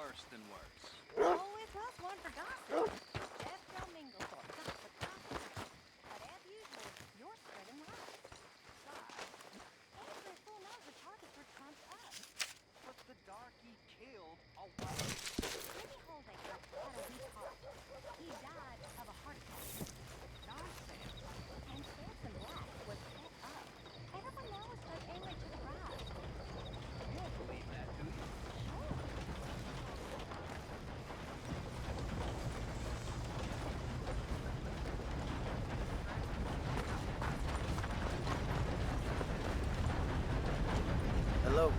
worse than worse. Oh, it was one for gossip. Jeff Joe Minglethorpe, gossip, gossip. But as usual, you're spreading lies. Every fool knows the charges were trumped up. But the darky killed a wife. Jimmy Holdaker had a weak heart. He died of a heart attack. Nonsense. And Samson Black was set up. Everyone knows Judge Amory took a bribe. You don't believe that, do you? Sure. Hello.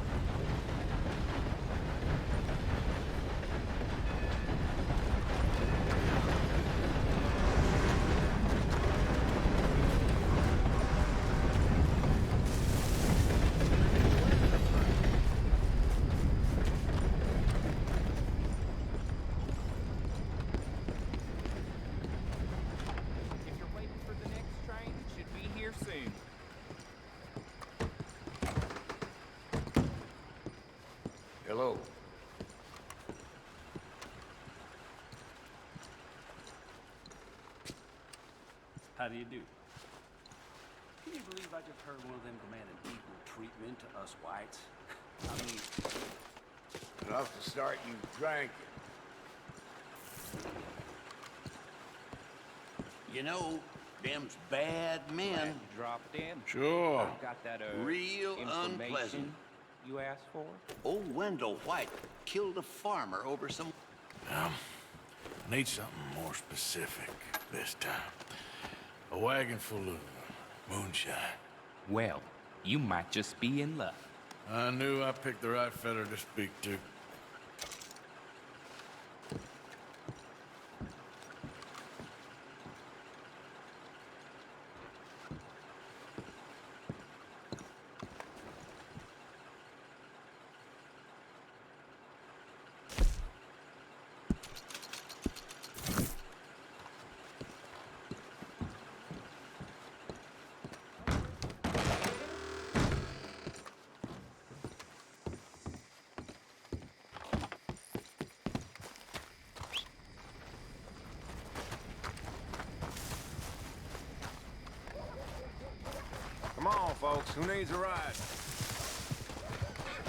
If you're waiting for the next train, it should be here soon. Hello. How do you do? Can you believe I just heard one of them demanding equal treatment to us whites? I mean, Enough to start you drinking. You know, them's bad men. Glad you dropped in. Sure. I've got that, Real information unpleasant. you asked for. Old Wendell White killed a farmer over some... Need something more specific this time. A wagon full of moonshine. Well, you might just be in luck. I knew I picked the right fella to speak to. Come on, folks. Who needs a ride?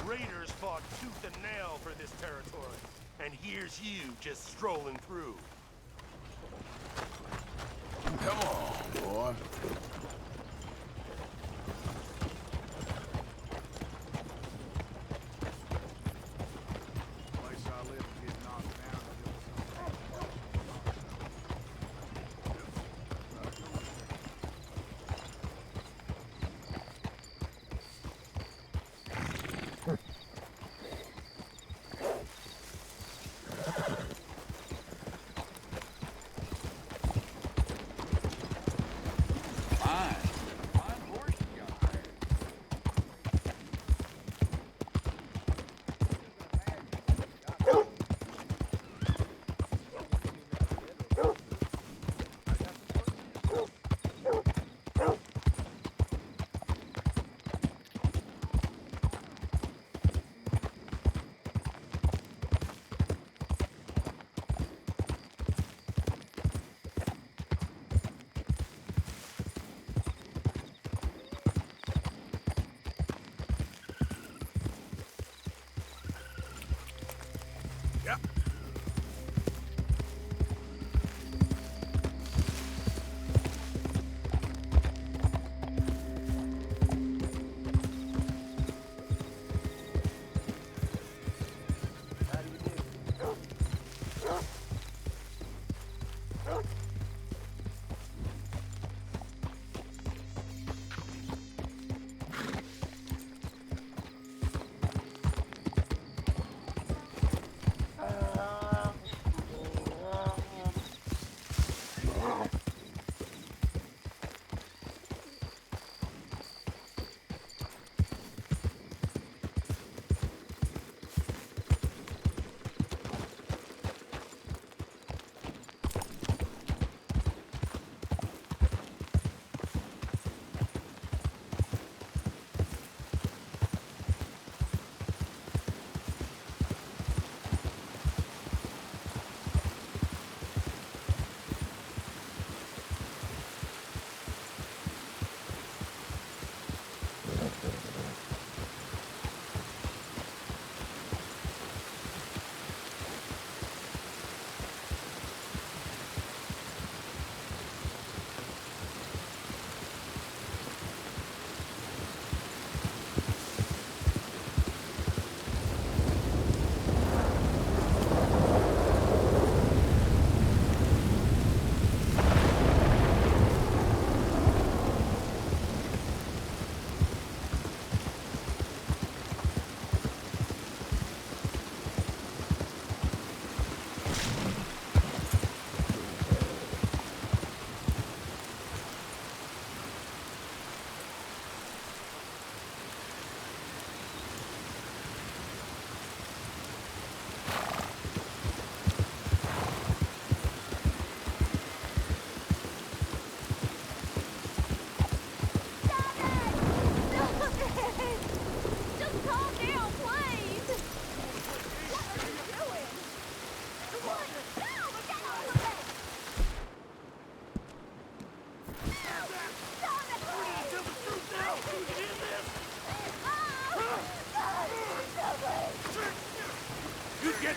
Raiders fought tooth and nail for this territory, and here's you just strolling through. Come on, boy. Place I live is getting knocked down.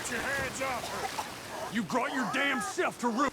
Get your hands off her! You brought your damn self to ruin.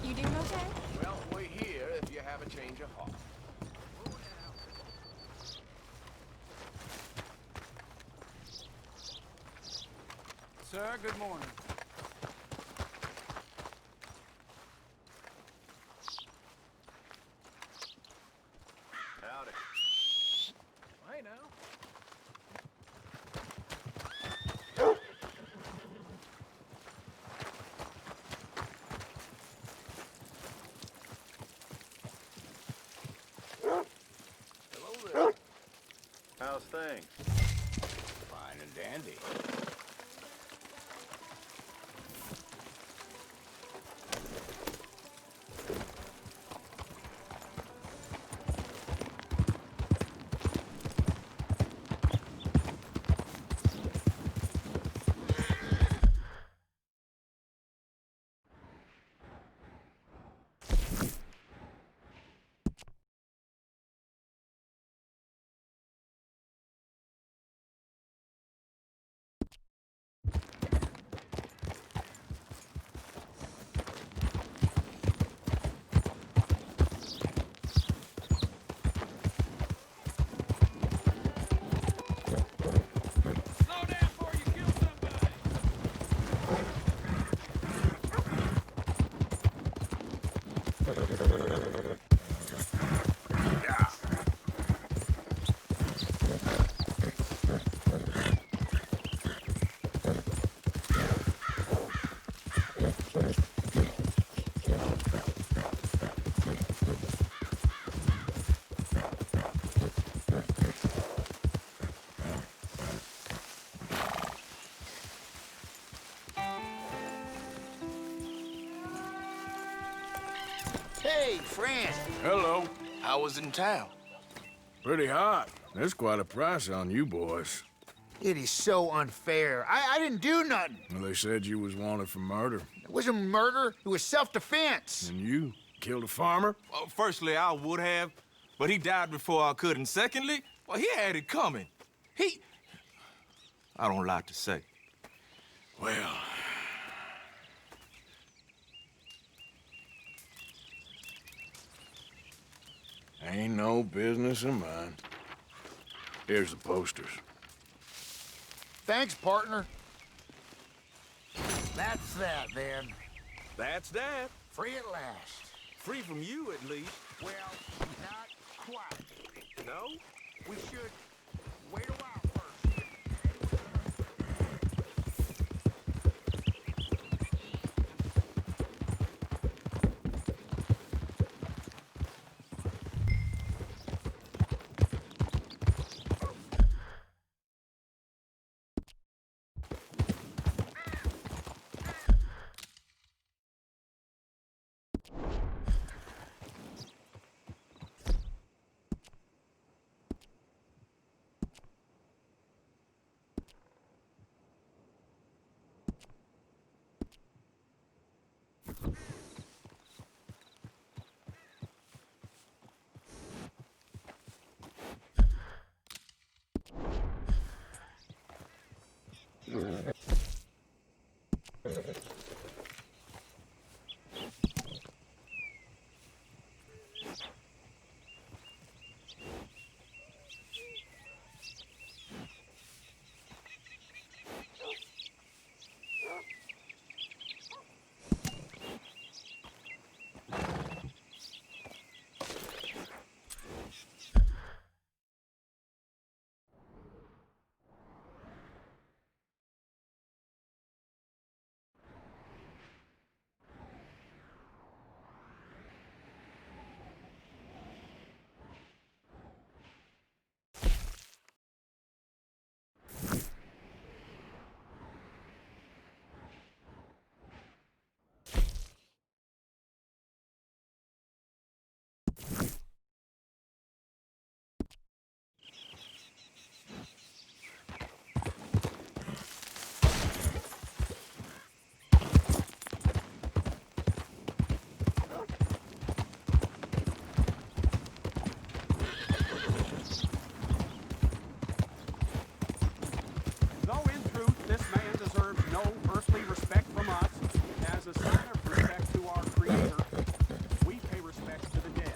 You doing okay? Well, we're here if you have a change of heart. Sir, good morning. Howdy. Hey now. Hello there. How's things? Fine and dandy. Slow down before you kill somebody. Hey, friend. Hello. How was in town? Pretty hot. There's quite a price on you boys. It is so unfair. I didn't do nothing. Well, they said you was wanted for murder. It wasn't murder. It was self-defense. And you killed a farmer? Well, firstly, I would have, but he died before I could. And secondly, well, he had it coming. I don't like to say. Well... ain't no business of mine. Here's the posters. Thanks, partner. That's that, then. That's that. Free at last. Free from you, at least. Well, not quite. No? We should wait a while first. Though in truth this man deserves no earthly respect from us, as a sign of respect to our Creator, we pay respect to the dead.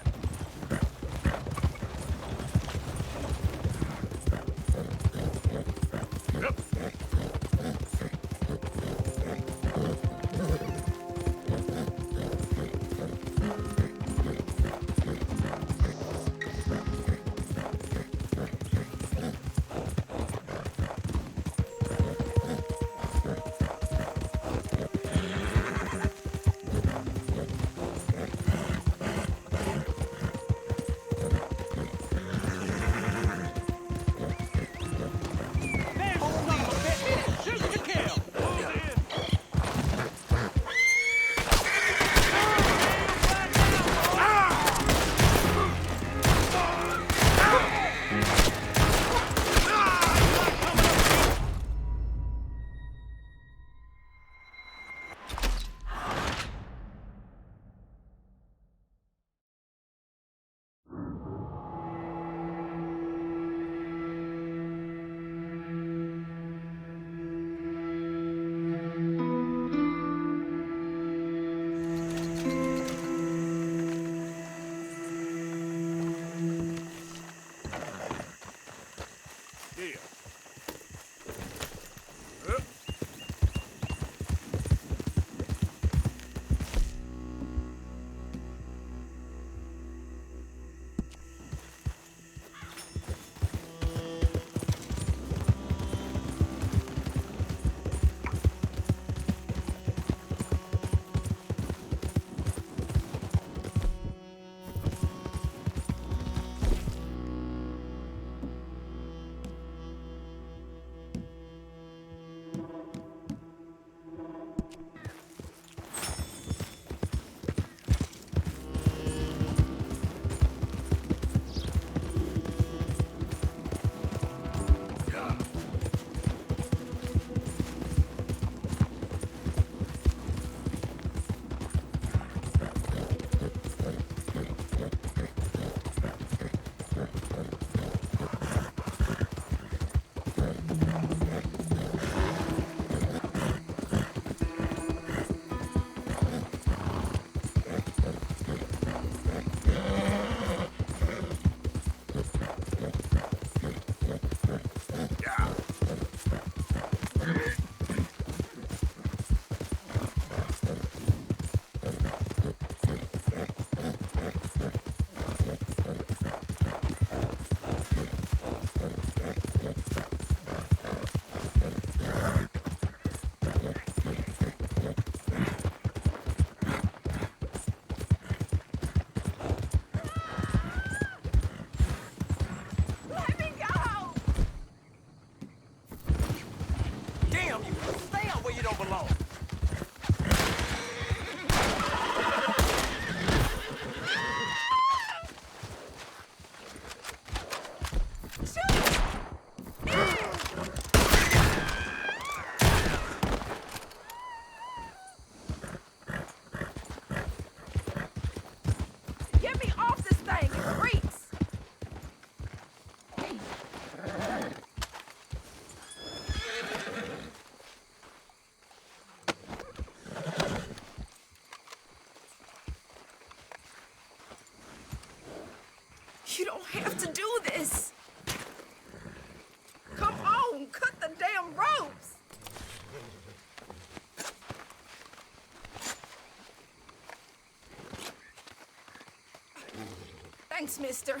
have to do this. Come on, cut the damn ropes. Thanks, mister.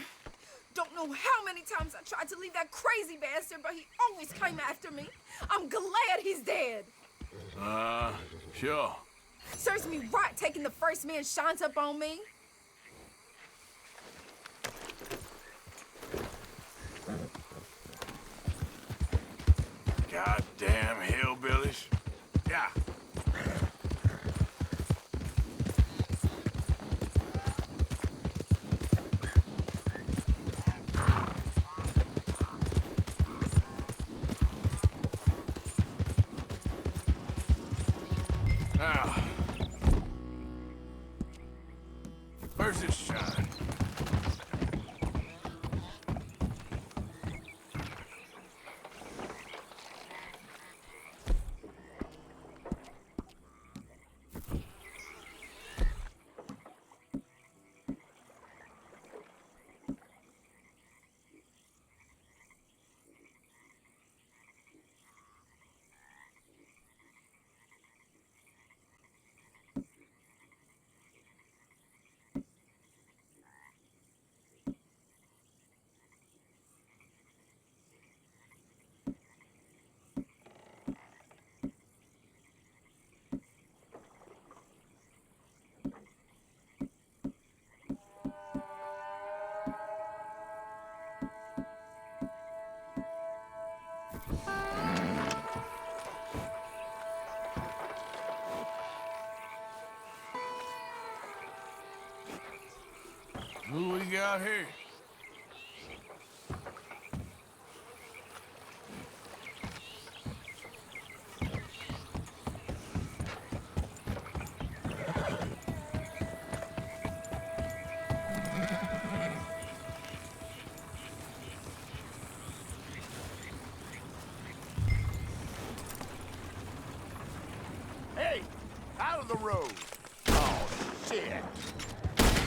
Don't know how many times I tried to leave that crazy bastard, but he always came after me. I'm glad he's dead. Sure. Serves me right taking the first man shines up on me. Goddamn hillbillies. Yeah. Now, where's this shine? Who we got here? Hey, out of the road. Oh, shit.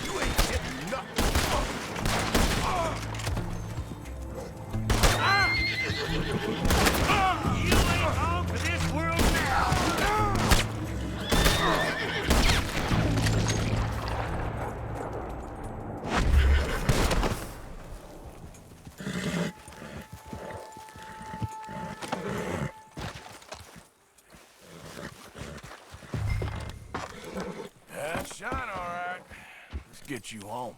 You ain't getting nothing. You ain't on for this world now! Yeah, shine all right. Let's get you home.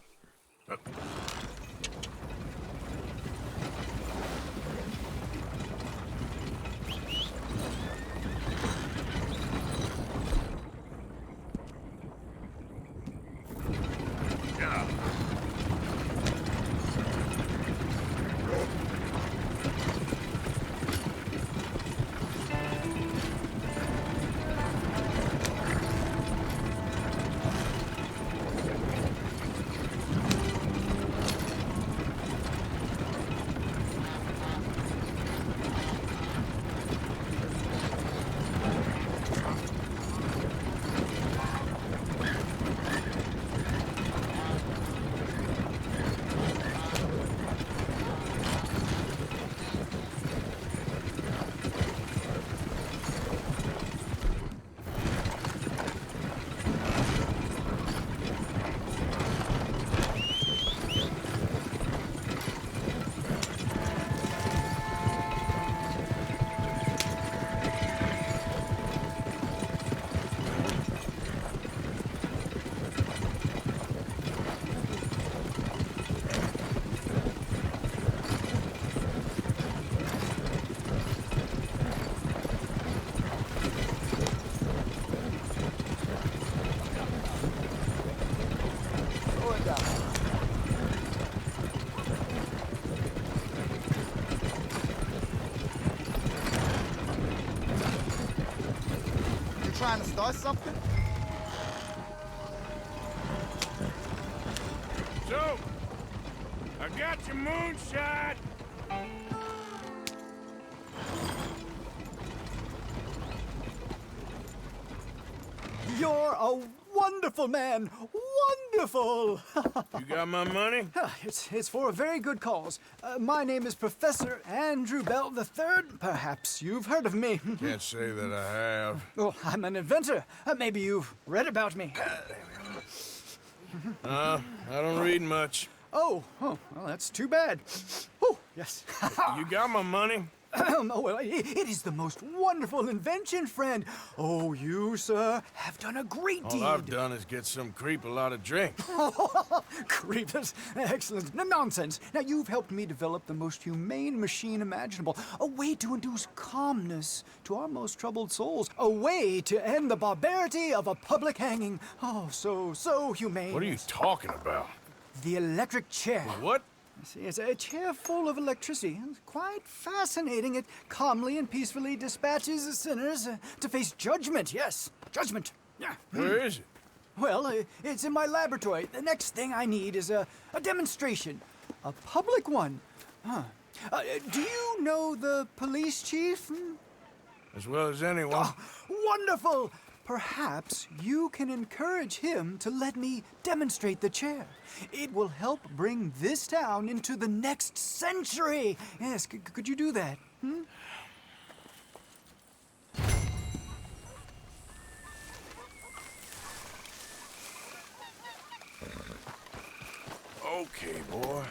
Trying to start something? So, I got your moonshot. You're a wonderful man! wonderful! You got my money? It's for a very good cause. My name is Professor Andrew Bell III. Perhaps you've heard of me. Can't say that I have. Oh, I'm an inventor. Maybe you've read about me. I don't read much. Oh, well, that's too bad. Oh, yes. You got my money? Oh, well, it is the most wonderful invention, friend. Oh, you, sir, have done a great deed. All I've done is get some creep a lot of drink. Creep, that's excellent. No, nonsense. Now, you've helped me develop the most humane machine imaginable. A way to induce calmness to our most troubled souls. A way to end the barbarity of a public hanging. Oh, so humane. What are you talking about? The electric chair. What? See, it's a chair full of electricity. It's quite fascinating. It calmly and peacefully dispatches the sinners to face judgment. Yes, judgment. Yeah. Where is it? Well, it's in my laboratory. The next thing I need is a demonstration. A public one. Huh. Do you know the police chief? As well as anyone. Oh, wonderful! Perhaps you can encourage him to let me demonstrate the chair. It will help bring this town into the next century. Yes, could you do that? Okay, boy.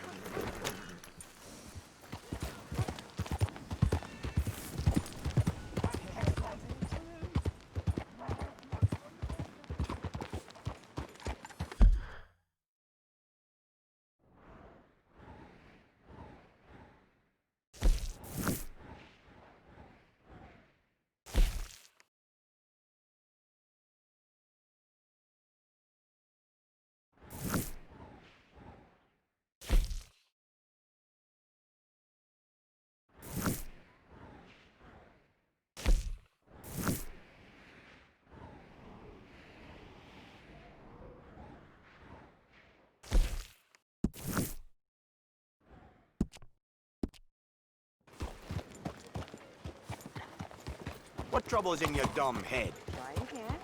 What trouble's in your dumb head? Right here.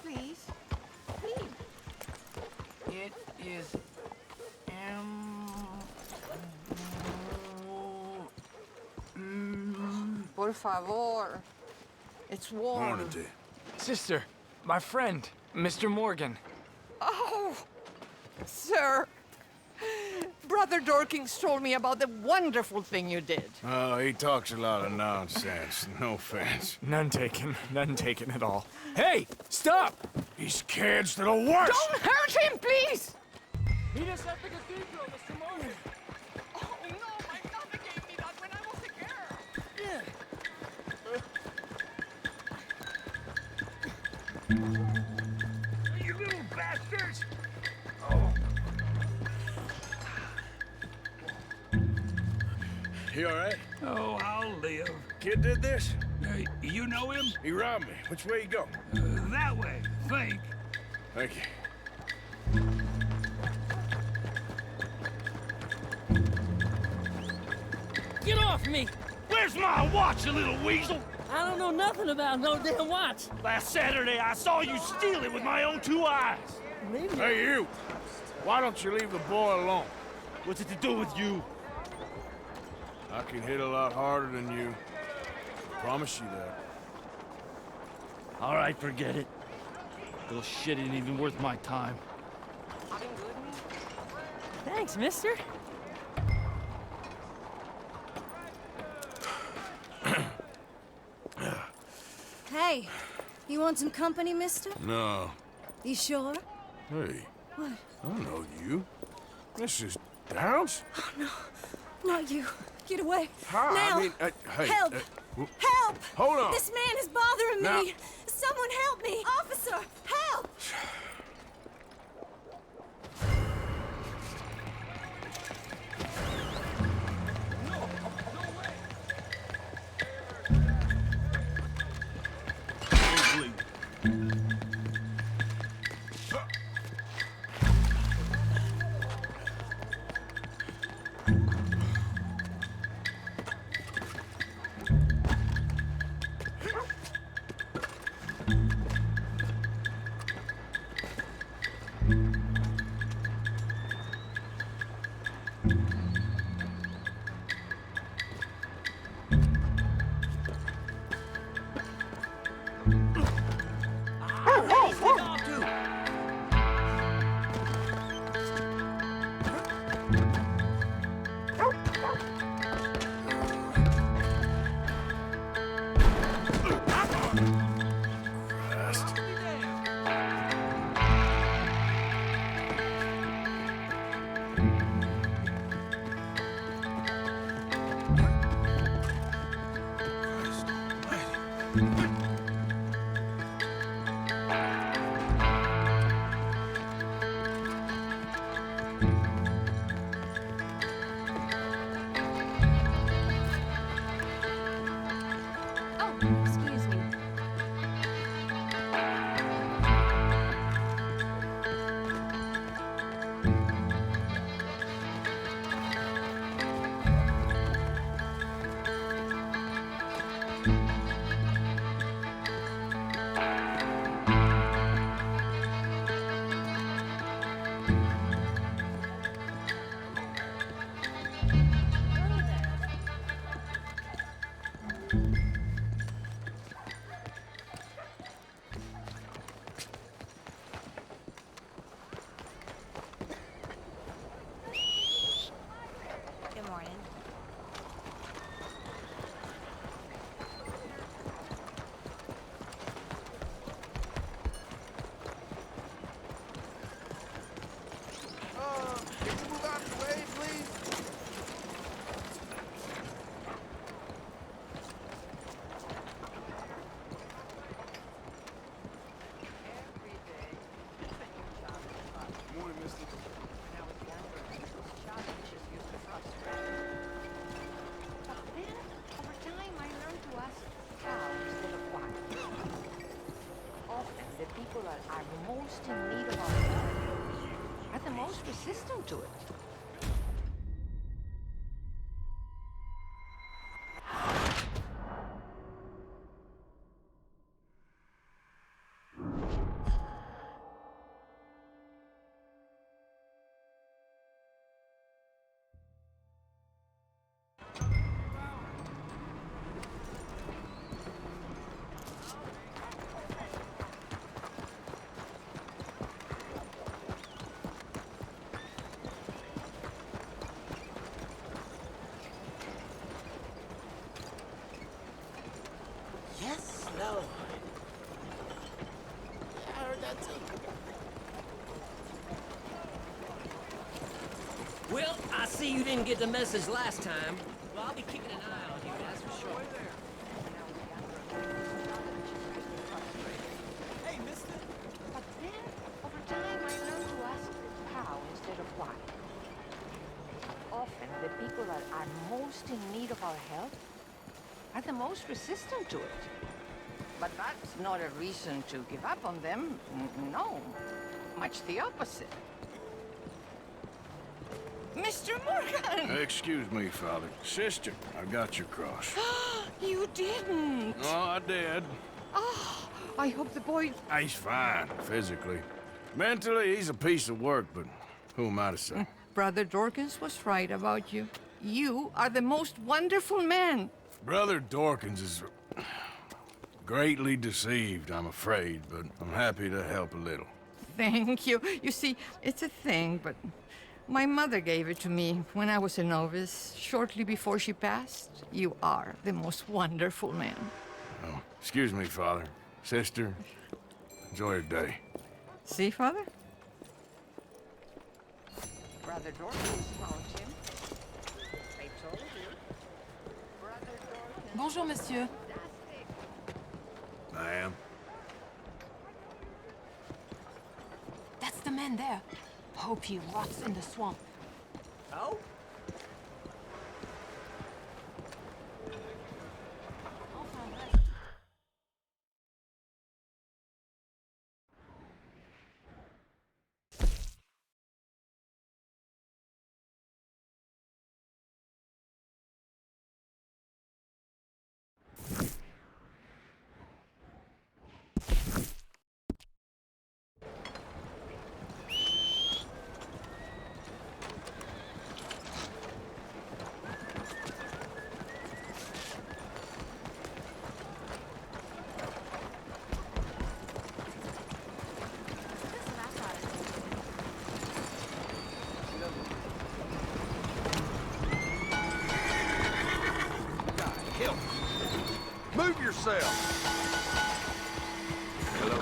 Please. Please. It is Por favor. It's warm. Morning, dear. Sister, my friend, Mr. Morgan. Oh, sir. Brother Dorkins told me about the wonderful thing you did. Oh, he talks a lot of nonsense. No offense. None taken at all. Hey, stop! These kids, they're the worst! Don't hurt him, please! Meet us at the cathedral, Mr. Morgan. Oh, no, my mother gave me that when I was a girl. You little bastards! You all right? Oh, I'll live. Kid did this? You know him? He robbed me. Which way you go? That way, think. Thank you. Get off me! Where's my watch, you little weasel? I don't know nothing about no damn watch. Last Saturday, I saw you steal it with my own 2 eyes. Maybe. Hey, you! Why don't you leave the boy alone? What's it to do with you? I can hit a lot harder than you. Promise you that. All right, forget it. Little shit ain't even worth my time. Thanks, mister. Hey, you want some company, mister? No. You sure? Hey. What? I don't know you. This is Downs? Oh, no. Not you. Get away. How? Now. I mean, hey. Help! Help! Hold on. This man is bothering Now. me. Someone help me. Officer, help! Oh, excuse me. Good morning. Can you move out of the way, please? Morning, mister. But then, over time, I learned to ask how instead of why. Often, the people that are most in need of our help are the most resistant to it. Yes, no. I heard that too. Well, I see you didn't get the message last time. Well, I'll be keeping an eye on you, that's for sure. Hey, mister. But then, over time, I learned to ask how instead of why. Often, the people that are most in need of our help are the most resistant to it. But that's not a reason to give up on them. No, much the opposite. Mr. Morgan! Excuse me, Father. Sister, I got your cross. You didn't. Oh, I did. Oh, I hope the boy... He's fine, physically. Mentally, he's a piece of work, but who am I to say? Brother Dorkins was right about you. You are the most wonderful man. Brother Dorkins is greatly deceived, I'm afraid, but I'm happy to help a little. Thank you. You see, it's a thing, but my mother gave it to me when I was a novice, shortly before she passed. You are the most wonderful man. Oh, excuse me, Father. Sister, enjoy your day. See, Father? Brother Dorkins found him. I told you. Brother Dorkins. Bonjour, monsieur. Ma'am. That's the man there. Hope he rots in the swamp. Oh? Move yourself! Hello.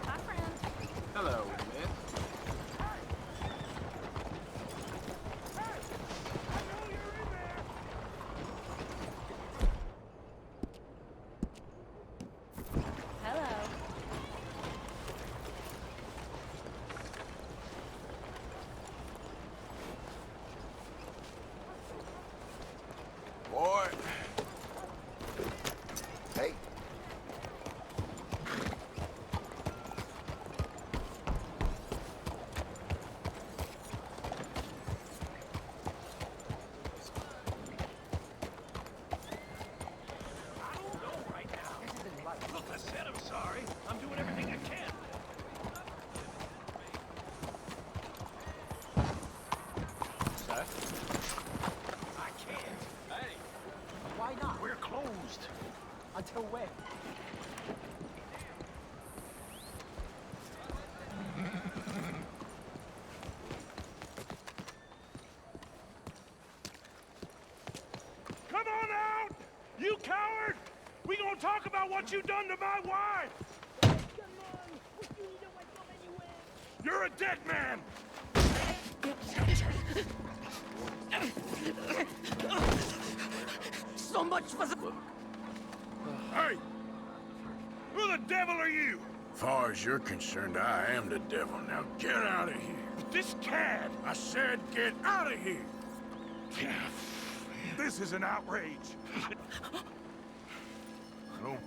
Hi, friend. Hello, man. away. Come on out! You coward! We gonna talk about what you done to my wife! You're a dead man! So much for the... Hey! Who the devil are you? Far as you're concerned, I am the devil. Now get out of here. This cad! I said get out of here. This is an outrage. I don't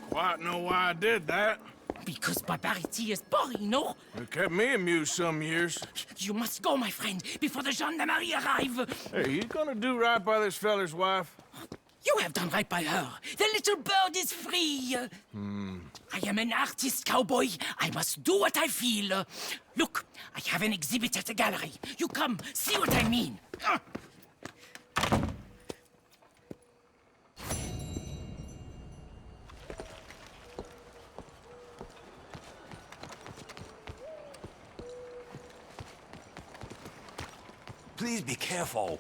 quite know why I did that. Because barbarity is boring, no? It kept me amused some years. You must go, my friend, before the gendarmerie arrive. Hey, you gonna do right by this feller's wife? You have done right by her. The little bird is free. I am an artist, cowboy. I must do what I feel. Look, I have an exhibit at the gallery. You come, see what I mean. Please be careful.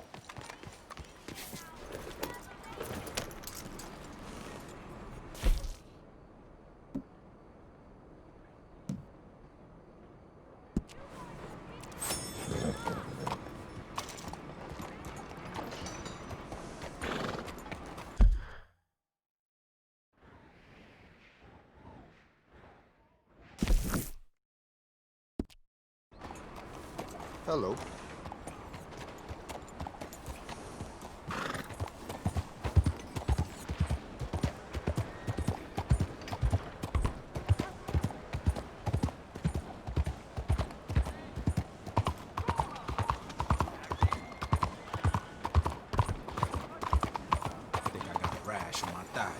Hello. Rash on my thigh again.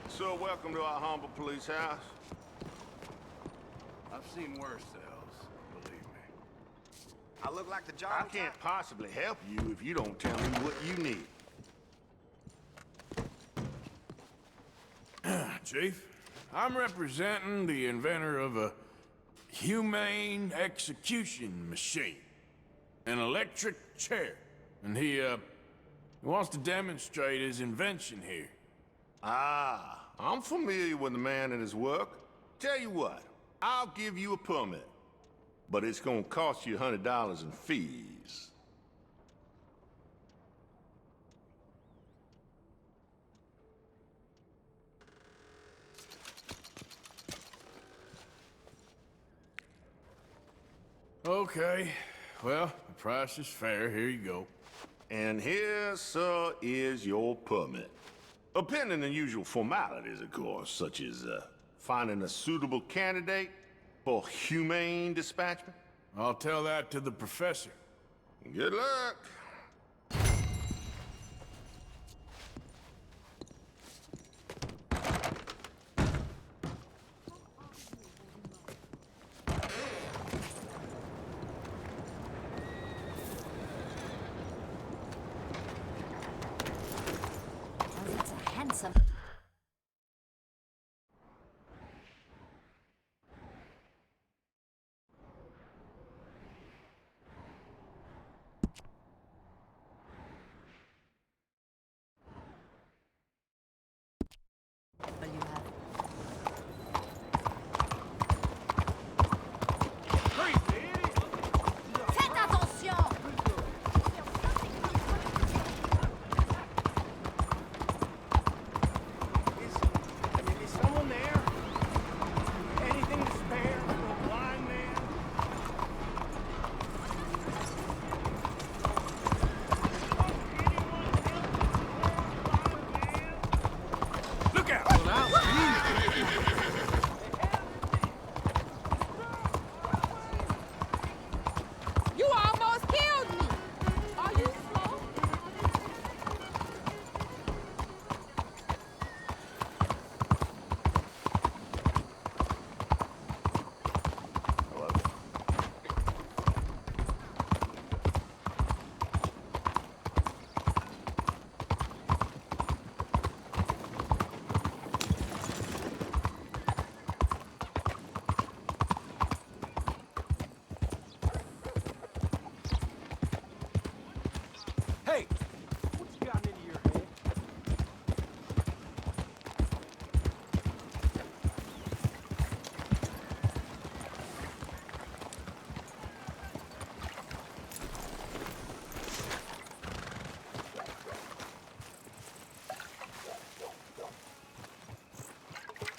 So welcome to our humble police house. I've seen worse cells, believe me. I look like the job. I can't possibly help you if you don't tell me what you need. Chief, I'm representing the inventor of a humane execution machine. An electric chair. And he wants to demonstrate his invention here. Ah, I'm familiar with the man and his work. Tell you what, I'll give you a permit. But it's gonna cost you $100 in fees. Okay, well, the price is fair. Here you go. And here, sir, is your permit. Pending the usual formalities, of course, such as finding a suitable candidate for humane dispatchment. I'll tell that to the professor. Good luck. It's a handsome... Faites attention! Hey, what's gotten into your head?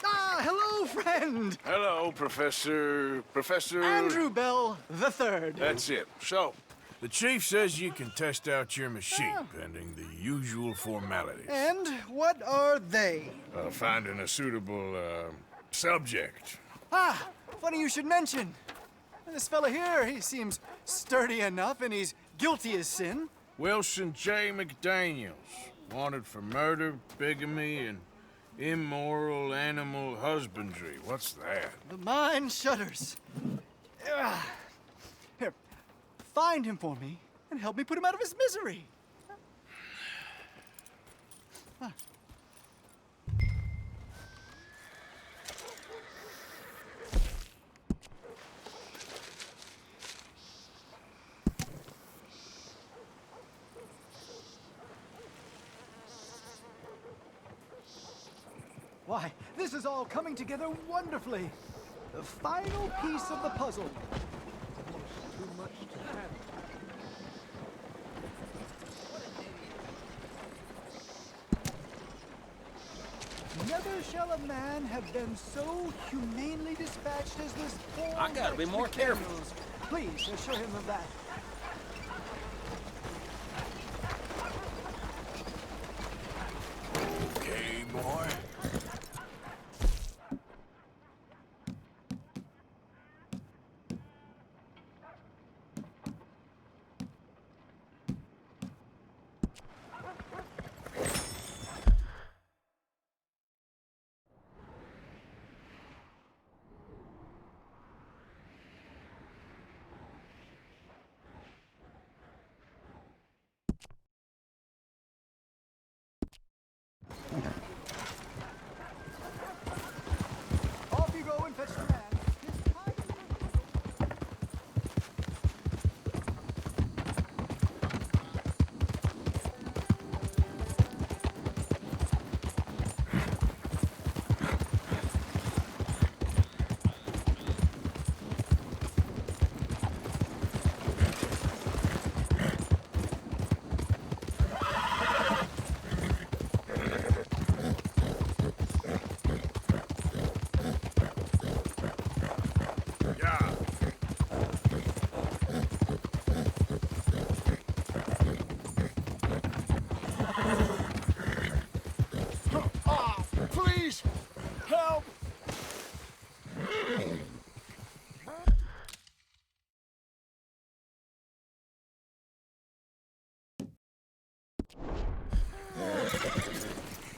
Ah, hello, friend. Hello, Professor... Andrew Bell the Third. That's it. So, the chief says you can test out your machine, pending the usual formalities. And what are they? Finding a suitable, subject. Ah, funny you should mention. This fella here, he seems sturdy enough, and he's guilty as sin. Wilson J. McDaniels, wanted for murder, bigamy, and immoral animal husbandry. What's that? The mind shudders. Here, find him for me and help me put him out of his misery. Ah. Why, this is all coming together wonderfully. The final piece of the puzzle. Too much to handle. Never shall a man have been so humanely dispatched as this poor I gotta be wretch more careful. McDaniels. Please assure him of that. Okay, boy. Off you go and fetch the man. Please, help!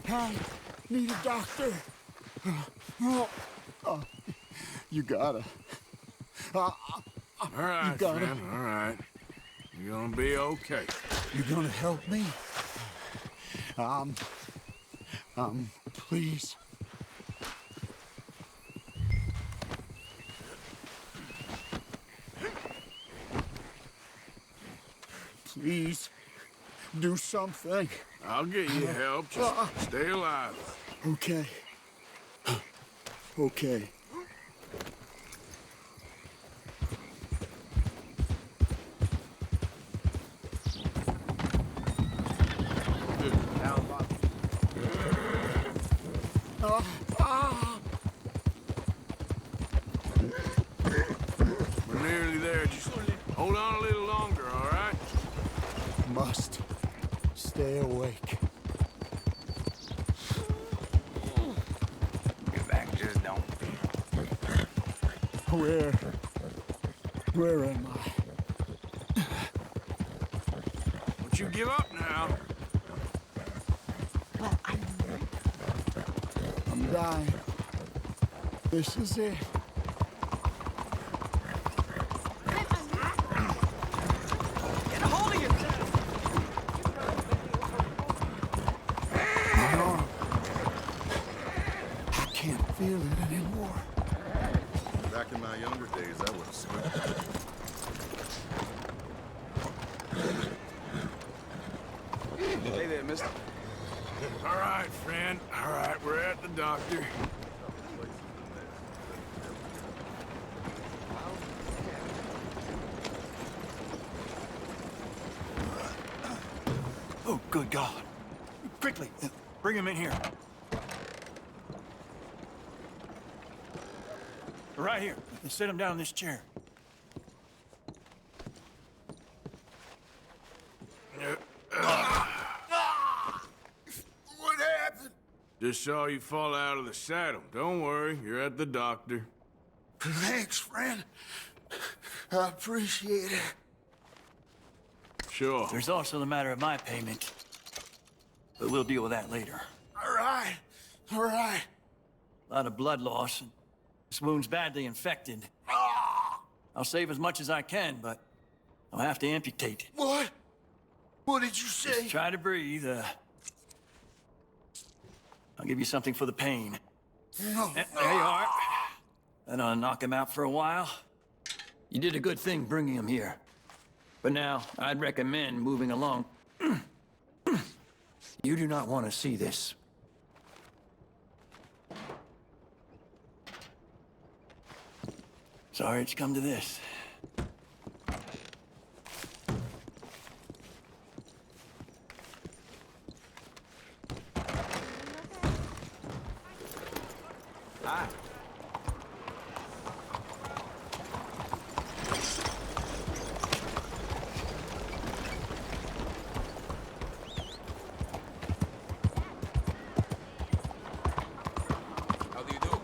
I need a doctor. You gotta. All right, you gotta. friend, all right. You're gonna be okay. You're gonna help me? Please. Please, do something. I'll get you help. Just stay alive. Okay. Okay. We're nearly there. Just hold on a little longer, all right? Must stay awake. Your back just don't. Where am I? Don't you give up now. Well, I'm dying. This is it. Get a hold of yourself! My arm. I can't feel it anymore. Back in my younger days, I would have switched. Hey there, mister. All right, friend. All right, we're at the doctor. Oh, good God. Quickly, bring him in here. Right here. Sit him down in this chair. What happened? Just saw you fall out of the saddle. Don't worry, you're at the doctor. Thanks, friend. I appreciate it. Sure. There's also the matter of my payment. But we'll deal with that later. All right. All right. A lot of blood loss, and this wound's badly infected. I'll save as much as I can, but I'll have to amputate. What? What did you say? Just try to breathe. I'll give you something for the pain. No. There you are. That'll knock him out for a while. You did a good thing bringing him here. But now, I'd recommend moving along. You do not want to see this. Sorry it's come to this. Hi. How do you do?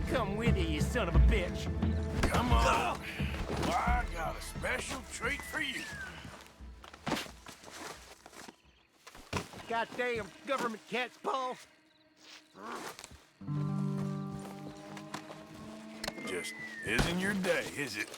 come with you, you son of a bitch. Come on. I got a special treat for you. Goddamn government cat's paw. Just isn't your day, is it?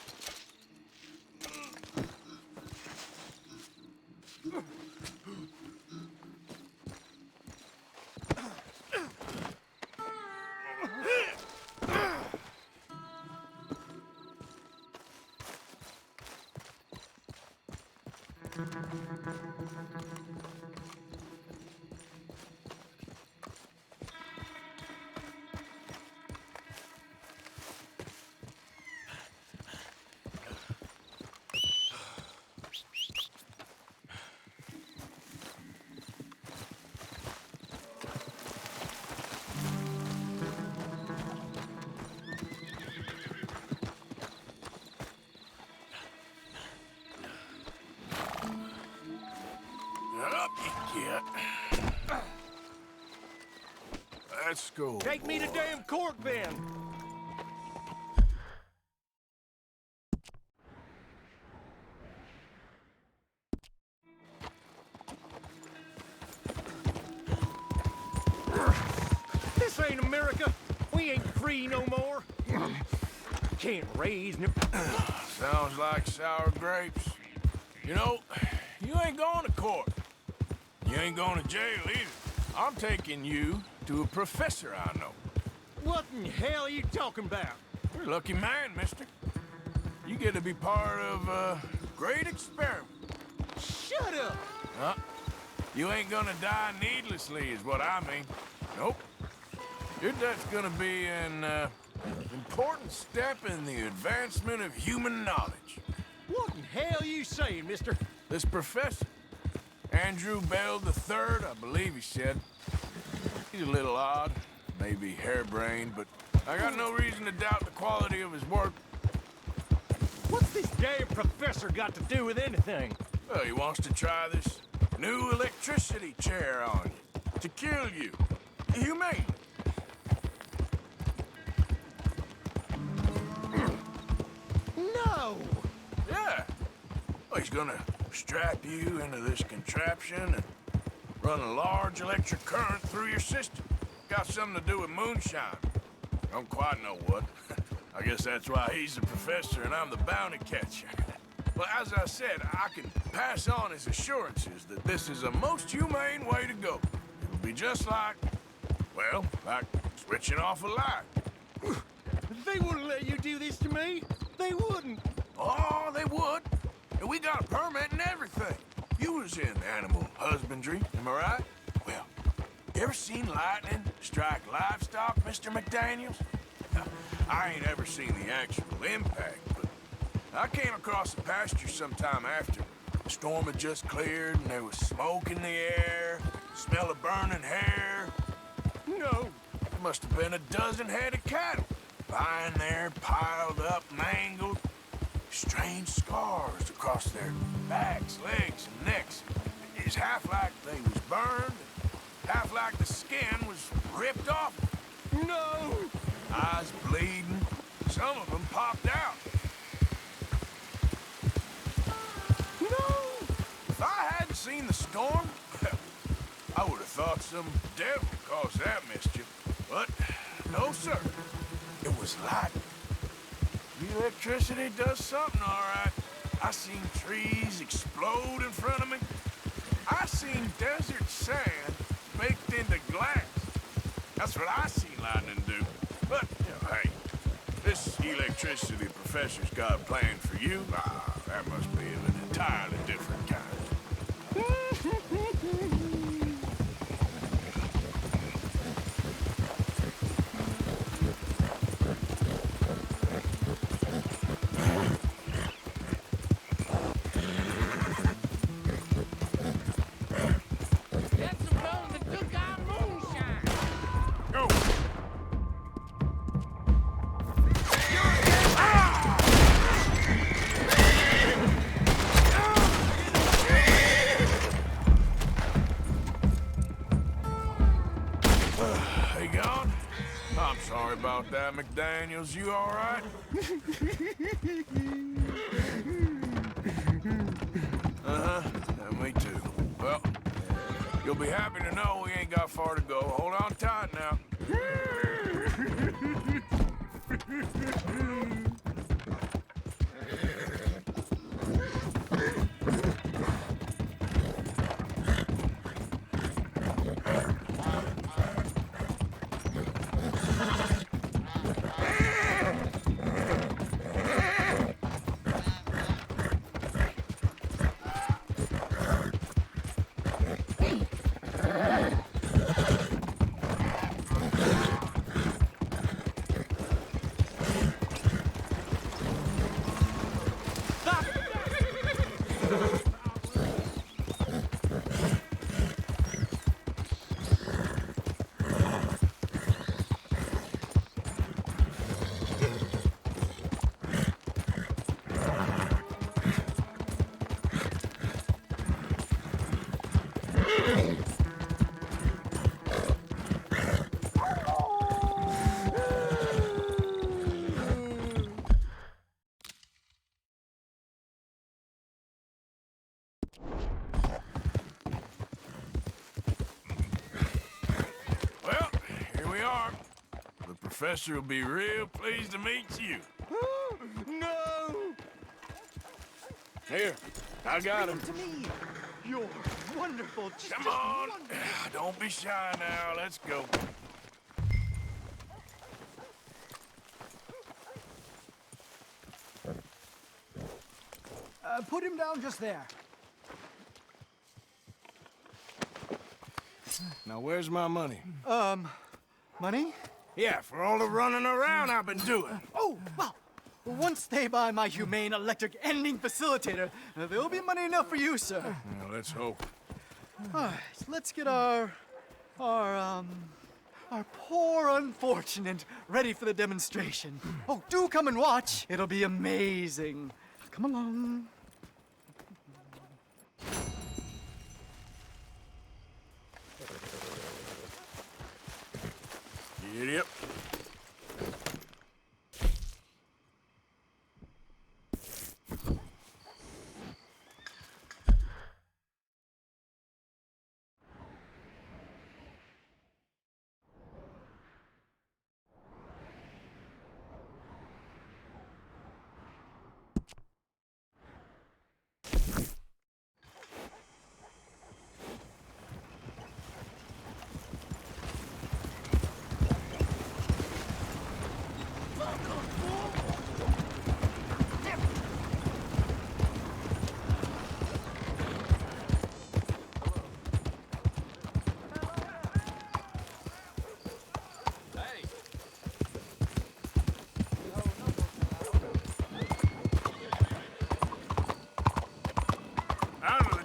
Up you get. Let's go. Take me to damn court, then. This ain't America. We ain't free no more. Can't raise no... Sounds like sour grapes. You know, you ain't going to court. You ain't going to jail either. I'm taking you to a professor I know. What in hell are you talking about? You're a lucky man, mister. You get to be part of a great experiment. Shut up! Huh? You ain't gonna die needlessly is what I mean. Nope. Your death's gonna be an important step in the advancement of human knowledge. What in hell are you saying, mister? This professor, Andrew Bell III, I believe he said. He's a little odd, maybe harebrained, but I got no reason to doubt the quality of his work. What's this damn professor got to do with anything? Well, he wants to try this new electricity chair on you, to kill you. Humane. No! Yeah. Well, he's gonna strap you into this contraption and run a large electric current through your system. Got something to do with moonshine. Don't quite know what. I guess that's why he's the professor and I'm the bounty catcher. Well, as I said, I can pass on his assurances that this is a most humane way to go. It'll be just like, well, like switching off a light. They wouldn't let you do this to me. They wouldn't. Oh, they would. And we got a permit and everything. You was in animal husbandry, am I right? Well, you ever seen lightning strike livestock, Mr. McDaniels? I ain't ever seen the actual impact, but I came across the pasture sometime after. The storm had just cleared and there was smoke in the air, smell of burning hair. No. There must have been a dozen head of cattle, lying there, piled up, mangled. Strange scars across their backs, legs, and necks. It's half like they was burned, half like the skin was ripped off. No! Eyes bleeding. Some of them popped out. No! If I hadn't seen the storm, I would have thought some devil caused that mischief. But no, sir. It was lightning. The electricity does something, all right. I seen trees explode in front of me. I seen desert sand baked into glass. That's what I seen lightning do. But, you know, hey, this electricity professor's got planned for you, that must be of an entirely different kind. I'm sorry about that, McDaniels. You all right? Uh-huh. Yeah, me too. Well, you'll be happy to know we ain't got far to go. Hold on tight now. Professor will be real pleased to meet you. No! Here, I got him. To me. You're wonderful. Come on. Don't be shy now. Let's go. Put him down just there. Now, where's my money? Money? Yeah, for all the running around I've been doing. Oh, well, once they buy my humane electric ending facilitator, there'll be money enough for you, sir. Well, let's hope. All right, let's get our poor unfortunate ready for the demonstration. Oh, do come and watch. It'll be amazing. Come along. Yep.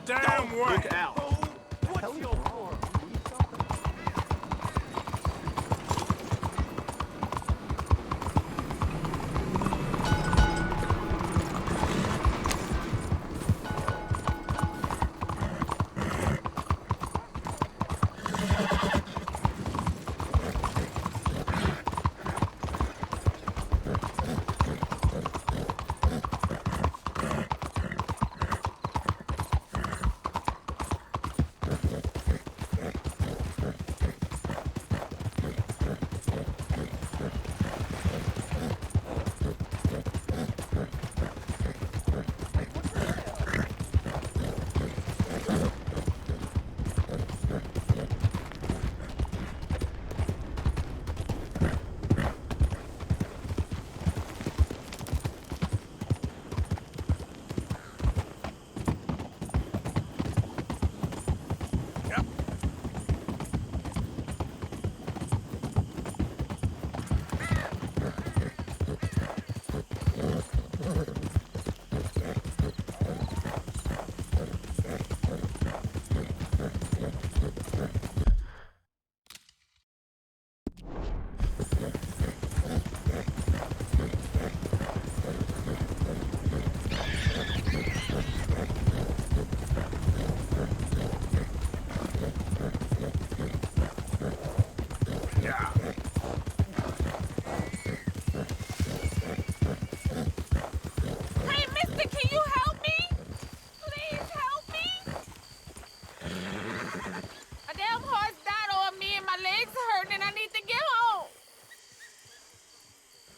Damn way! Look out! What's your form?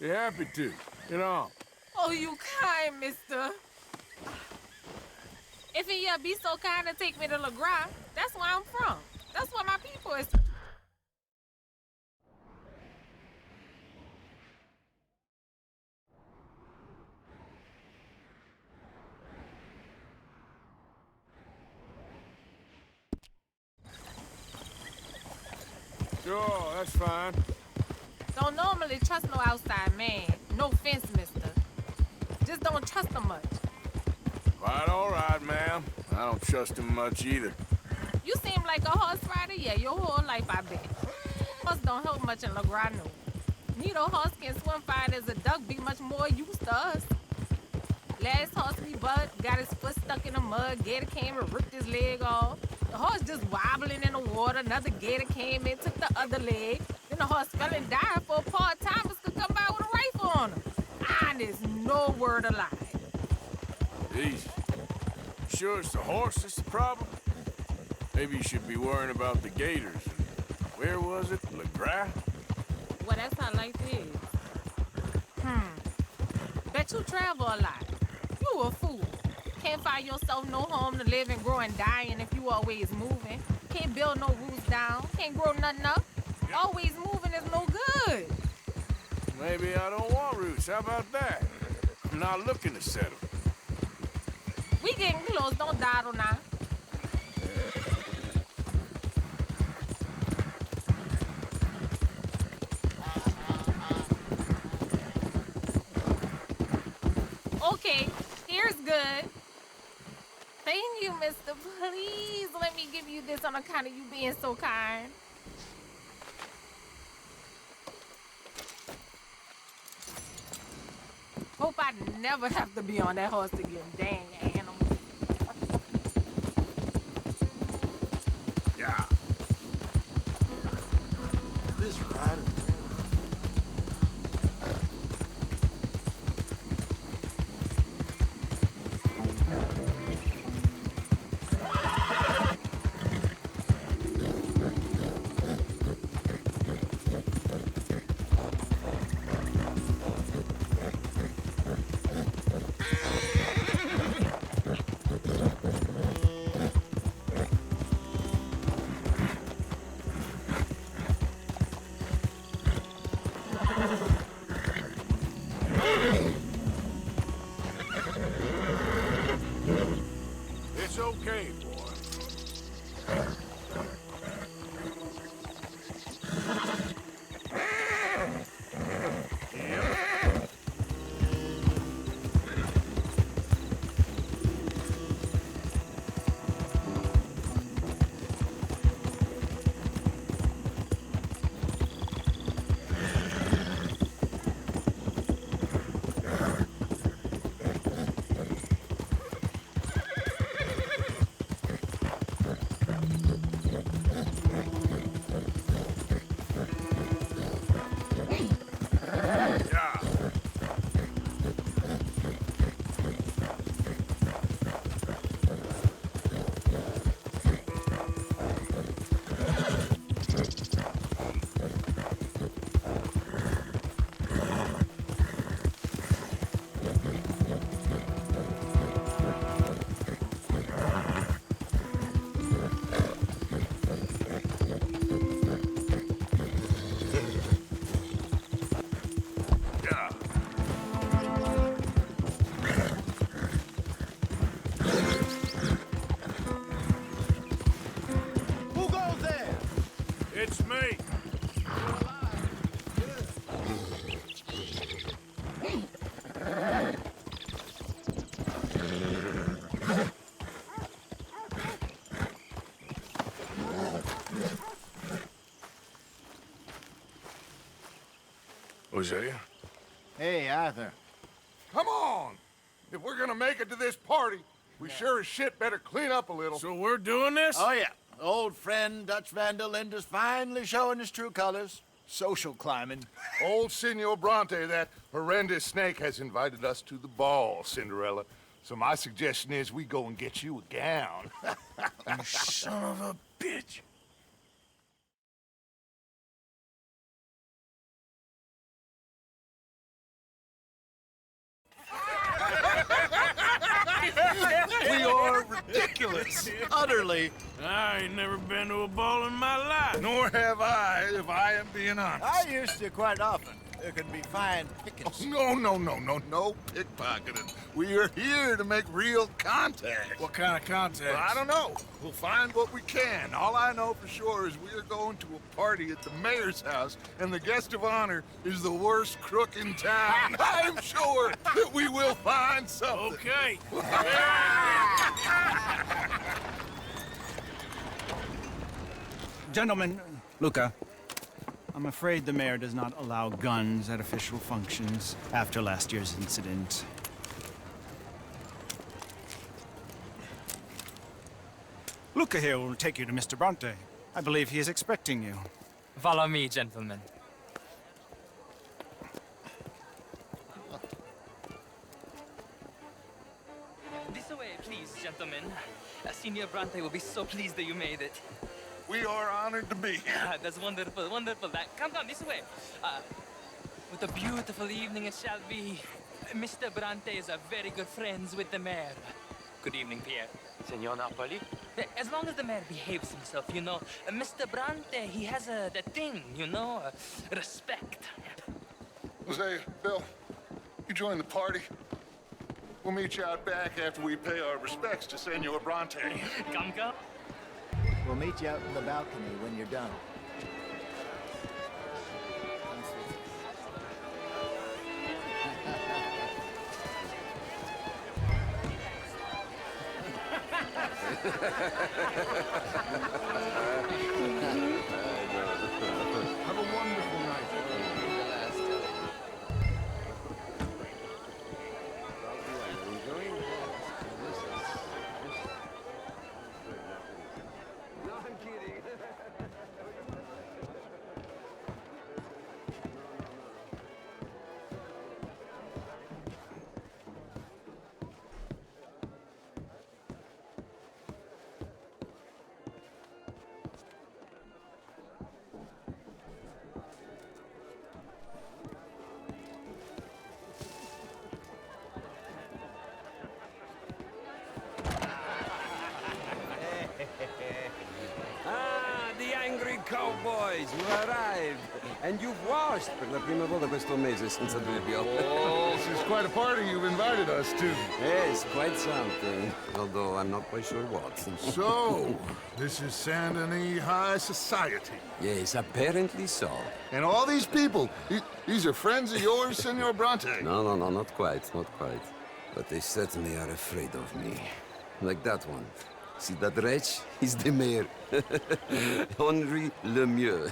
Be happy to. Get on. Oh, you kind, mister. If he be so kind to take me to LeGras, that's where I'm from. That's where my people is. Sure, that's fine. Don't normally trust no outside man. No offense, mister. Just don't trust him much. Quite all right, ma'am. I don't trust him much either. You seem like a horse rider, yeah, your whole life, I bet. Horse don't help much in LeGras, no. Neither horse can swim fine as a duck, be much more used to us. Last horse we bought got his foot stuck in the mud, gator came and ripped his leg off. The horse just wobbling in the water, another gator came in, took the other leg. Then the horse fell and died before part-timers could come by with a rifle on him. Honest, no word of lie. Easy. Sure it's the horse that's the problem? Maybe you should be worrying about the gators. Where was it? LeGras? Well, that's how life is. Bet you travel a lot. You a fool. Can't find yourself no home to live and grow and dying if you always moving. Can't build no roots down. Can't grow nothing up. Always moving is no good. Maybe I don't want roots. How about that? I'm not looking to settle. We getting close. Don't dawdle now. Okay, here's good. Thank you, mister. Please let me give you this on account of you being so kind. Hope I never have to be on that horse again, dang animal. Yeah. This rider. It's okay, boy. It's me. Hosea? Hey, Arthur. Come on! If we're gonna make it to this party, we sure as shit better clean up a little. So we're doing this? Oh, yeah. Old friend Dutch Van der Linde's finally showing his true colors. Social climbing. Old Senor Bronte, that horrendous snake, has invited us to the ball, Cinderella. So my suggestion is we go and get you a gown. You son of a bitch. Yes, utterly. I ain't never been to a ball in my life. Nor have I, if I am being honest. I used to quite often. There can be fine pickings. No pickpocketing. We are here to make real contact. What kind of contact? Well, I don't know. We'll find what we can. All I know for sure is we are going to a party at the mayor's house, and the guest of honor is the worst crook in town. I'm sure that we will find something. Okay. Gentlemen, Luca, I'm afraid the mayor does not allow guns at official functions after last year's incident. Luca here will take you to Mr. Bronte. I believe he is expecting you. Follow me, gentlemen. This way, please, gentlemen. Senior Bronte will be so pleased that you made it. We are honored to be here. That's wonderful, wonderful. Come this way. What a beautiful evening it shall be. Mr. Bronte is very good friends with the mayor. Good evening, Pierre. Senor Napoli? As long as the mayor behaves himself, you know. Mr. Bronte, he has that thing, you know, respect. Jose, Bill, you join the party. We'll meet you out back after we pay our respects to Senor Bronte. Come. We'll meet you out in the balcony when you're done. Have a wonderful night. The angry cowboys, you arrived. And you've washed per la prima volta questo mese, senza dubbio. Oh, this is quite a party you've invited us to. Yes, quite something. Although I'm not quite sure what. So, this is Saint Denis High Society. Yes, apparently so. And all these people, these are friends of yours, Senor Bronte? No, not quite, not quite. But they certainly are afraid of me. Like that one. See that wretch? He's the mayor. Henri Lemieux.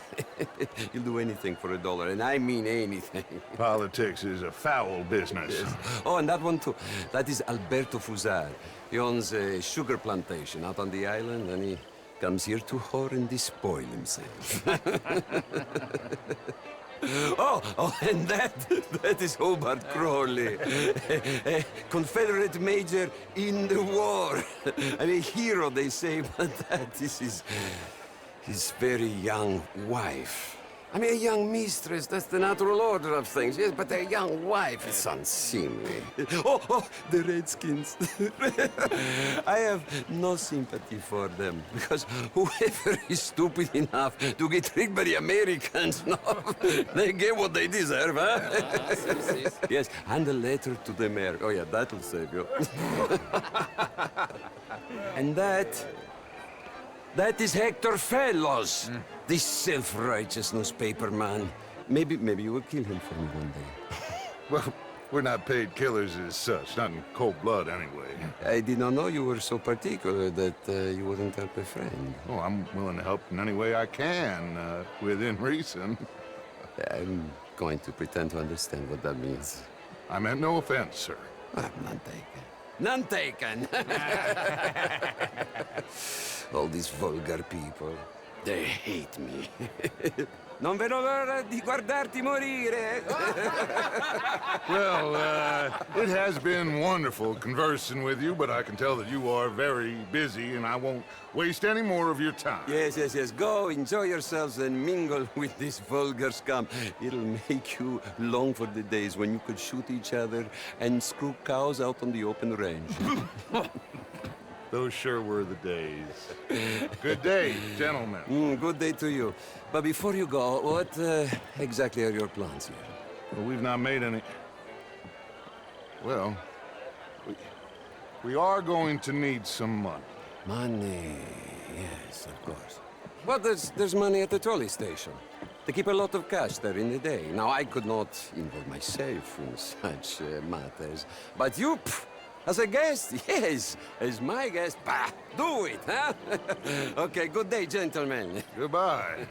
He'll do anything for $1, and I mean anything. Politics is a foul business. Yes. Oh, and that one too. That is Alberto Fusar. He owns a sugar plantation out on the island, and he comes here to whore and despoil himself. Oh, and that is Hobart Crawley, a Confederate major in the war. And a hero, they say, but that is his very young wife. I mean, a young mistress, that's the natural order of things, yes, but a young wife is unseemly. Oh, the Redskins. I have no sympathy for them, because whoever is stupid enough to get tricked by the Americans, no, they get what they deserve, huh? Yes, and a letter to the mayor. Oh, yeah, that'll save you. And that is Hector Fellows. This self-righteous newspaper man. Maybe you will kill him for me one day. Well, we're not paid killers as such, not in cold blood anyway. I did not know you were so particular that you wouldn't help a friend. Oh, I'm willing to help in any way I can, within reason. I'm going to pretend to understand what that means. I meant no offense, sir. None taken. None taken! All these vulgar people, they hate me. Non vedo l'ora di guardarti morire. Well, it has been wonderful conversing with you, but I can tell that you are very busy, and I won't waste any more of your time. Yes. Go, enjoy yourselves, and mingle with this vulgar scum. It'll make you long for the days when you could shoot each other and screw cows out on the open range. Those sure were the days. Good day, gentlemen. Good day to you. But before you go, what exactly are your plans here? Well, we've not made any... Well, we are going to need some money. Money, yes, of course. But there's money at the trolley station. They keep a lot of cash there in the day. Now, I could not involve myself in such matters. But you, as a guest, yes, as my guest, bah, do it, huh? Okay, good day, gentlemen. Goodbye.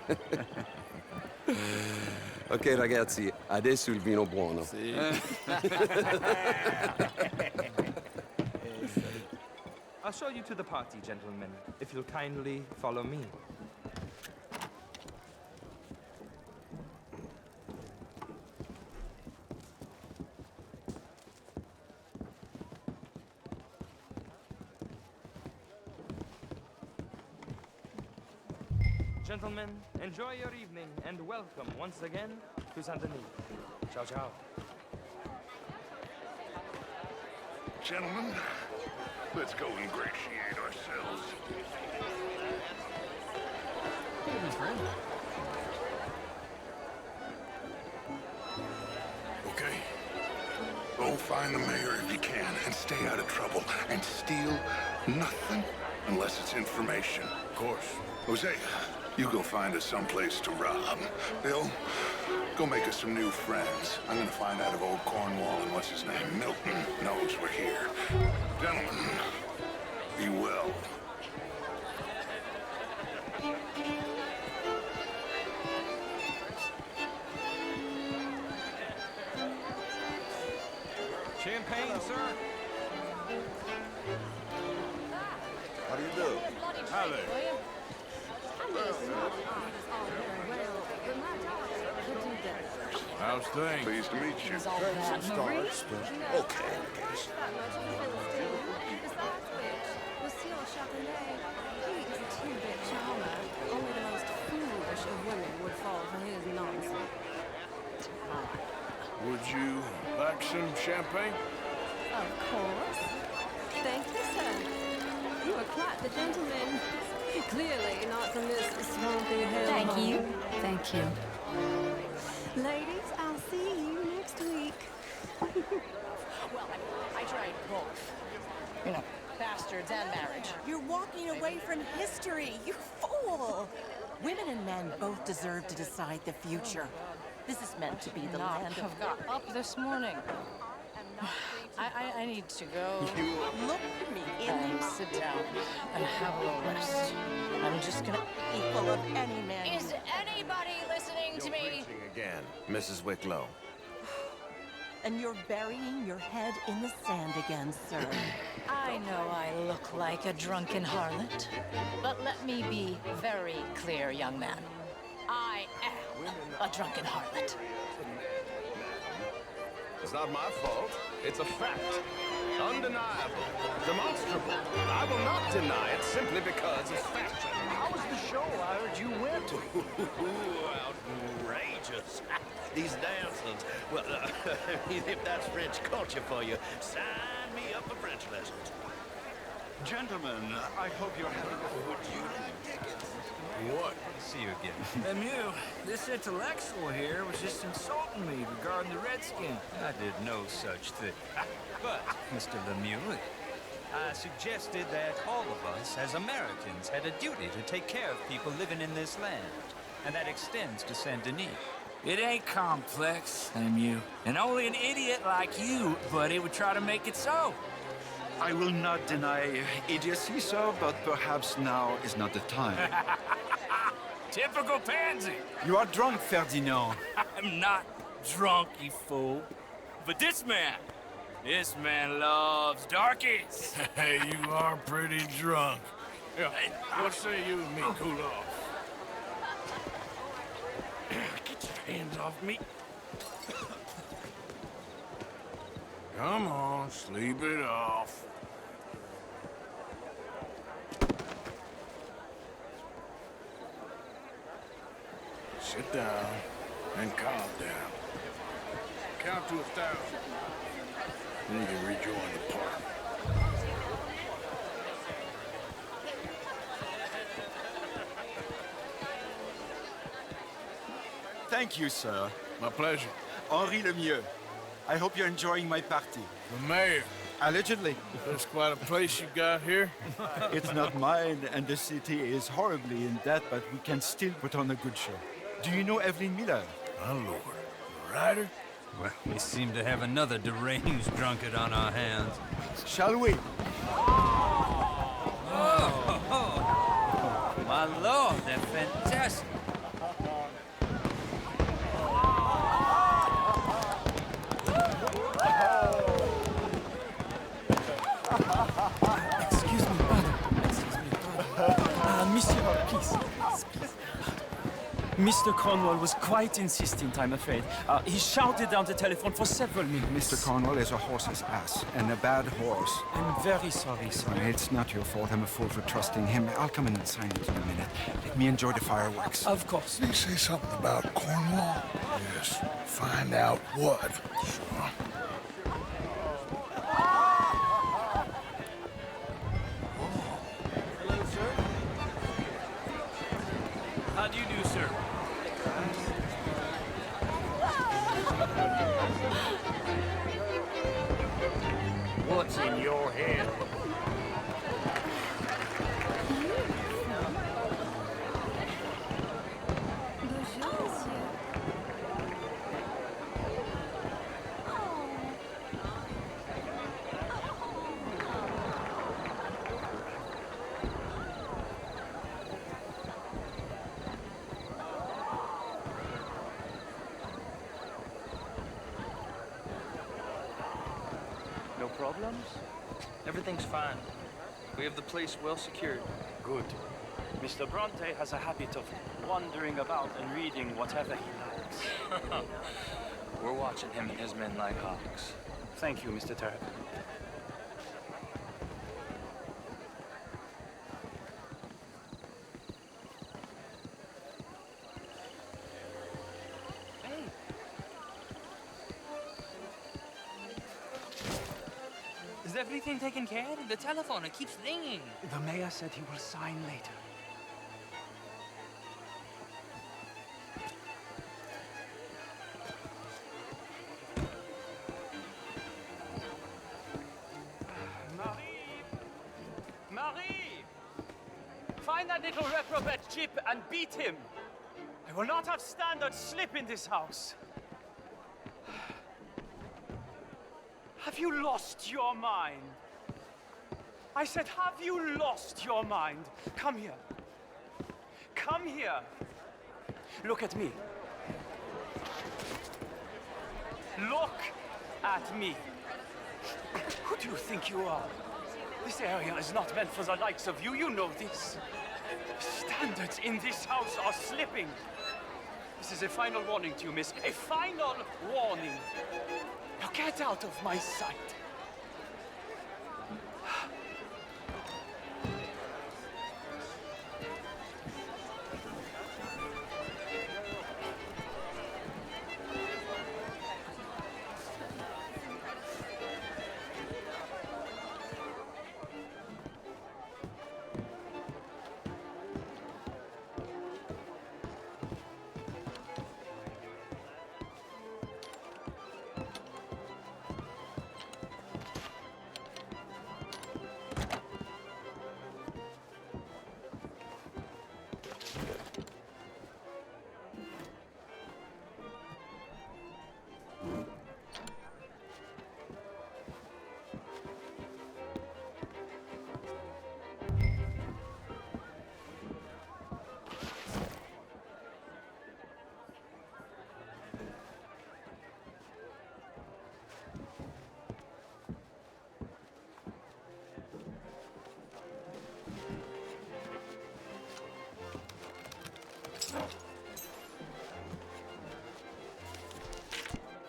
Ok, ragazzi, adesso il vino buono. I'll show you to the party, gentlemen, if you'll kindly follow me. Gentlemen, enjoy your evening and welcome once again to Saint Denis. Ciao, ciao. Gentlemen, let's go ingratiate ourselves. Okay. Go find the mayor if you can and stay out of trouble. And steal nothing unless it's information. Of course. Jose, you go find us someplace to rob. Bill, go make us some new friends. I'm gonna find out if old Cornwall and what's his name, Milton, knows we're here. Gentlemen, be well. Champagne, sir? How do you do? Hi there. How's things? Pleased to meet you. Some stars, but okay, I guess. Would you like some champagne? Of course. Thank you, sir. You are quite the gentleman. Clearly not from this swampy hell. Thank you. Thank you. Ladies, I'll see you next week. Well, I tried both. You know, bastards and marriage. You're walking away from history, you fool! Women and men both deserve to decide the future. This is meant to be the land of... I've got up this morning. I need to go. Look me in and sit down and have a little rest. I'm just gonna... equal of any man. Is anybody listening to me? Again, Mrs. Wicklow. And you're burying your head in the sand again, sir. I know I look like a drunken harlot, but let me be very clear, young man. I am a drunken harlot. It's not my fault. It's a fact. Undeniable. Demonstrable. I will not deny it simply because it's fashion. How was the show I heard you went to? Outrageous. These dancers. Well, if that's French culture for you, sign me up for French lessons. Gentlemen, I hope you're having a good evening. What? See you again. Lemieux, this intellectual here was just insulting me regarding the Redskin. I did no such thing. But, Mr. Lemieux, I suggested that all of us as Americans had a duty to take care of people living in this land. And that extends to Saint Denis. It ain't complex, Lemieux. And only an idiot like you, buddy, would try to make it so. I will not deny idiocy, sir, but perhaps now is not the time. Typical pansy. You are drunk, Ferdinand. I'm not drunk, you fool. But this man loves darkies. Hey, you are pretty drunk. Yeah, what say you and me cool off? Get your hands off me. Come on, sleep it off. Sit down and calm down. Count to 1,000. Then you can rejoin the party. Thank you, sir. My pleasure. Henri Lemieux. I hope you're enjoying my party. The mayor. Allegedly. That's quite a place you got here. It's not mine, and the city is horribly in debt, but we can still put on a good show. Do you know Evelyn Miller? My lord. The writer? Well, we seem to have another deranged drunkard on our hands. Shall we? Oh, my lord, they're fantastic. Excuse me, brother. Monsieur, please. Mr. Cornwall was quite insistent, I'm afraid. He shouted down the telephone for several minutes. Mr. Cornwall is a horse's ass, and a bad horse. I'm very sorry, sir. It's not your fault. I'm a fool for trusting him. I'll come in and sign it in a minute. Let me enjoy the fireworks. Of course. Did he say something about Cornwall? Yes. Find out what. Sure. How do you do, sir? What's in your head? No problems? Everything's fine. We have the place well secured. Good. Mr. Bronte has a habit of wandering about and reading whatever he likes. We're watching him and his men like hawks. Thank you, Mr. Turpin. Is everything taken care of? The telephone, it keeps ringing. The mayor said he will sign later. Marie! Find that little reprobate Chip and beat him. I will not have standard slip in this house. Have you lost your mind? I said, have you lost your mind? Come here. Come here. Look at me. Look at me. Who do you think you are? This area is not meant for the likes of you. You know this. Standards in this house are slipping. This is a final warning to you, miss. A final warning. Now get out of my sight.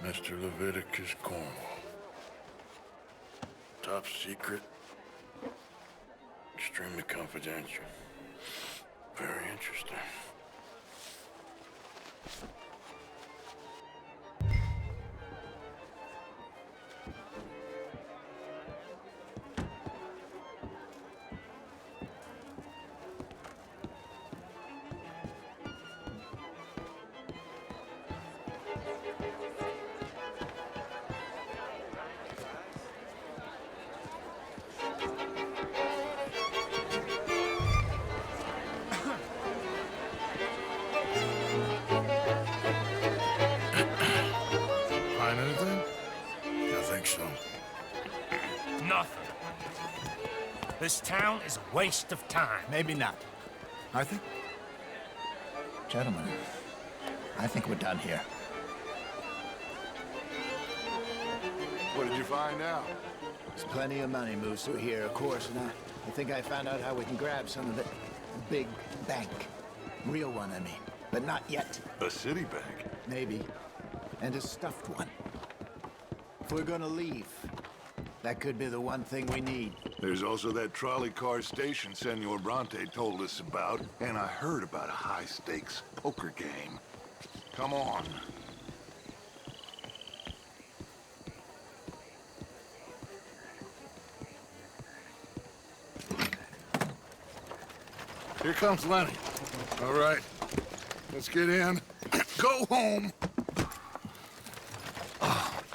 Mr. Leviticus Cornwall. Top secret. Extremely confidential. Very interesting. This town is a waste of time. Maybe not. Arthur? Gentlemen, I think we're done here. What did you find out? There's plenty of money moves through here, of course, and I think I found out how we can grab some of it. A big bank. Real one, I mean. But not yet. A city bank? Maybe. And a stuffed one. If we're gonna leave, that could be the one thing we need. There's also that trolley car station Senor Bronte told us about, and I heard about a high-stakes poker game. Come on. Here comes Lenny. All right, let's get in. Go home.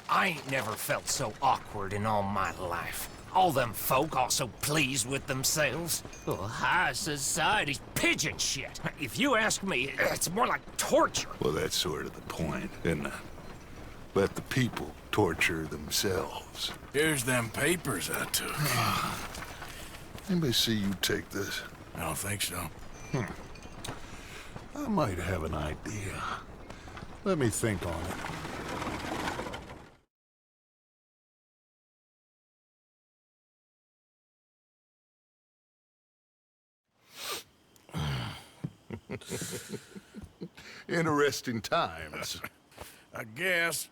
I ain't never felt so awkward in all my life. All them folk all so pleased with themselves. Oh, high society's pigeon shit. If you ask me, it's more like torture. Well, that's sort of the point, isn't it? Let the people torture themselves. Here's them papers I took. Anybody see you take this? I don't think so. I might have an idea. Let me think on it. Interesting times. I guess.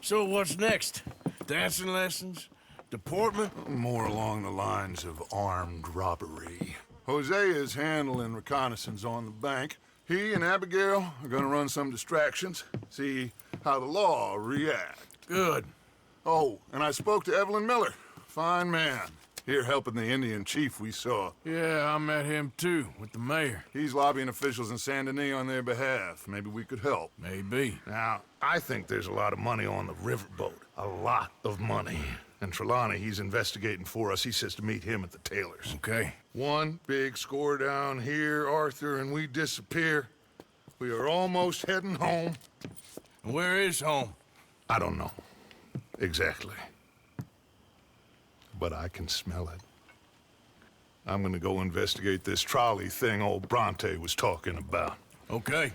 So what's next? Dancing lessons? Deportment? More along the lines of armed robbery. Hosea is handling reconnaissance on the bank. He and Abigail are gonna run some distractions, see how the law reacts. Good. Oh, and I spoke to Evelyn Miller. Fine man. Here helping the Indian chief we saw. Yeah, I met him too, with the mayor. He's lobbying officials in Saint Denis on their behalf. Maybe we could help. Maybe. Now, I think there's a lot of money on the riverboat. A lot of money. And Trelawney, he's investigating for us. He says to meet him at the Taylor's. Okay. One big score down here, Arthur, and we disappear. We are almost heading home. Where is home? I don't know. Exactly. But I can smell it. I'm gonna go investigate this trolley thing old Bronte was talking about. Okay.